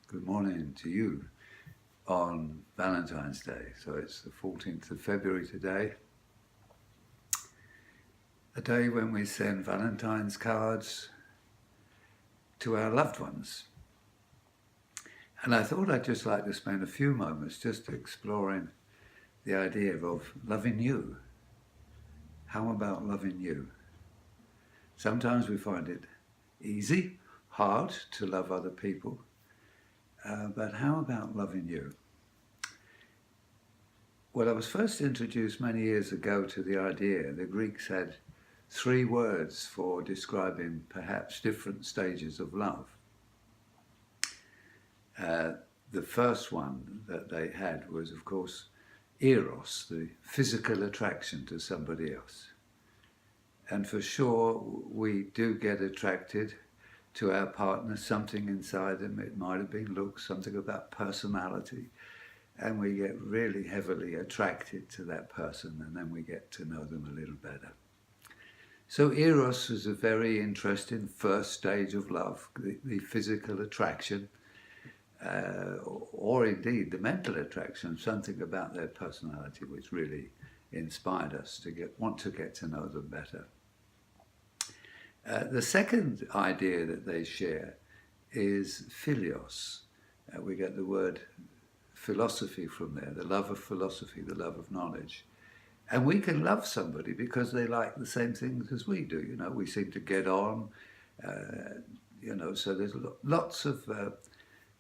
Good morning to you on Valentine's Day. So it's the 14th of February today, a day when we send Valentine's cards to our loved ones. And I thought I'd just like to spend a few moments just exploring the idea of loving you. How about loving you? Sometimes we find it easy, hard to love other people, but how about loving you? When I was first introduced many years ago to the idea, the Greeks had three words for describing perhaps different stages of love. The first one that they had was, of course, eros, the physical attraction to somebody else. And for sure, we do get attracted to our partner, something inside them. It might have been looks, something about personality. And we get really heavily attracted to that person, and then we get to know them a little better. So eros was a very interesting first stage of love, the physical attraction, or indeed the mental attraction, something about their personality which really inspired us to want to get to know them better. The second idea that they share is philios. We get the word philosophy from there, the love of philosophy, the love of knowledge. And we can love somebody because they like the same things as we do. You know, we seem to get on, so there's lots of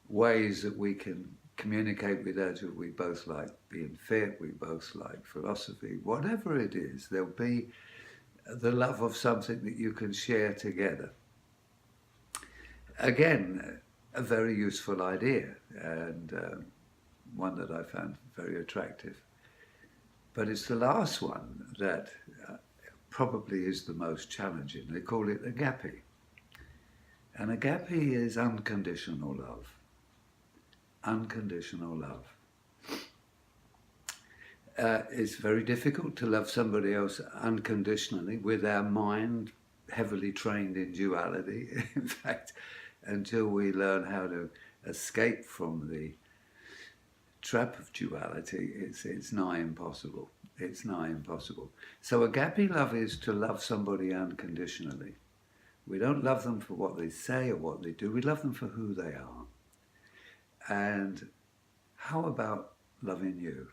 ways that we can communicate with others. We both like being fit, we both like philosophy. Whatever it is, there'll be the love of something that you can share together. Again, a very useful idea, and one that I found very attractive. But it's the last one that probably is the most challenging. They call it agape. And agape is unconditional love. Unconditional love. It's very difficult to love somebody else unconditionally with our mind heavily trained in duality. In fact, until we learn how to escape from the trap of duality, it's nigh impossible. It's nigh impossible. So agape love is to love somebody unconditionally. We don't love them for what they say or what they do. We love them for who they are. And how about loving you?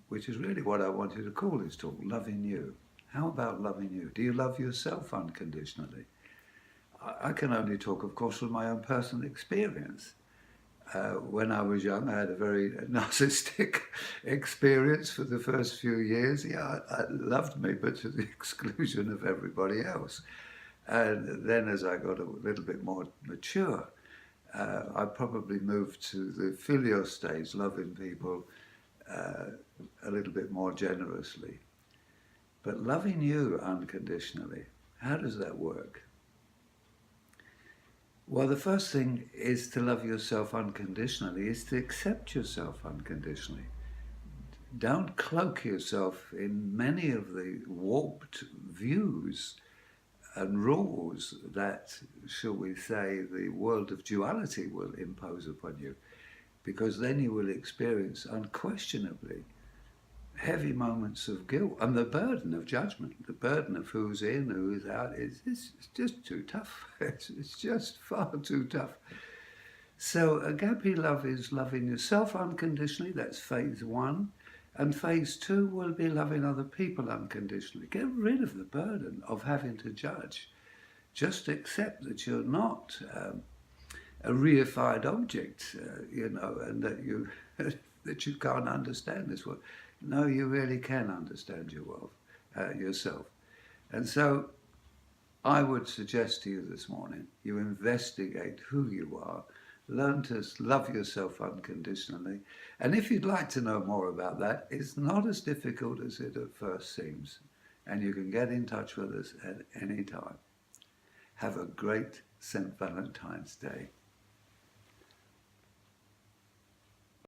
Which is really what I wanted to call this talk, loving you. How about loving you? Do you love yourself unconditionally? I can only talk, of course, from my own personal experience. When I was young, I had a very narcissistic experience for the first few years. Yeah, I loved me, but to the exclusion of everybody else. And then as I got a little bit more mature, I probably moved to the filial stage, loving people a little bit more generously. But loving you unconditionally, how does that work? Well, the first thing is to love yourself unconditionally, is to accept yourself unconditionally. Don't cloak yourself in many of the warped views and rules that, shall we say, the world of duality will impose upon you, because then you will experience unquestionably heavy moments of guilt and the burden of judgment, the burden of who's in, who's out. It's just too tough. It's just far too tough. So agape love is loving yourself unconditionally. That's phase one. And phase two will be loving other people unconditionally. Get rid of the burden of having to judge. Just accept that you're not a reified object, and that you that you can't understand this world. No, you really can understand yourself. And so I would suggest to you this morning, you investigate who you are, learn to love yourself unconditionally. And if you'd like to know more about that, it's not as difficult as it at first seems. And you can get in touch with us at any time. Have a great St. Valentine's Day.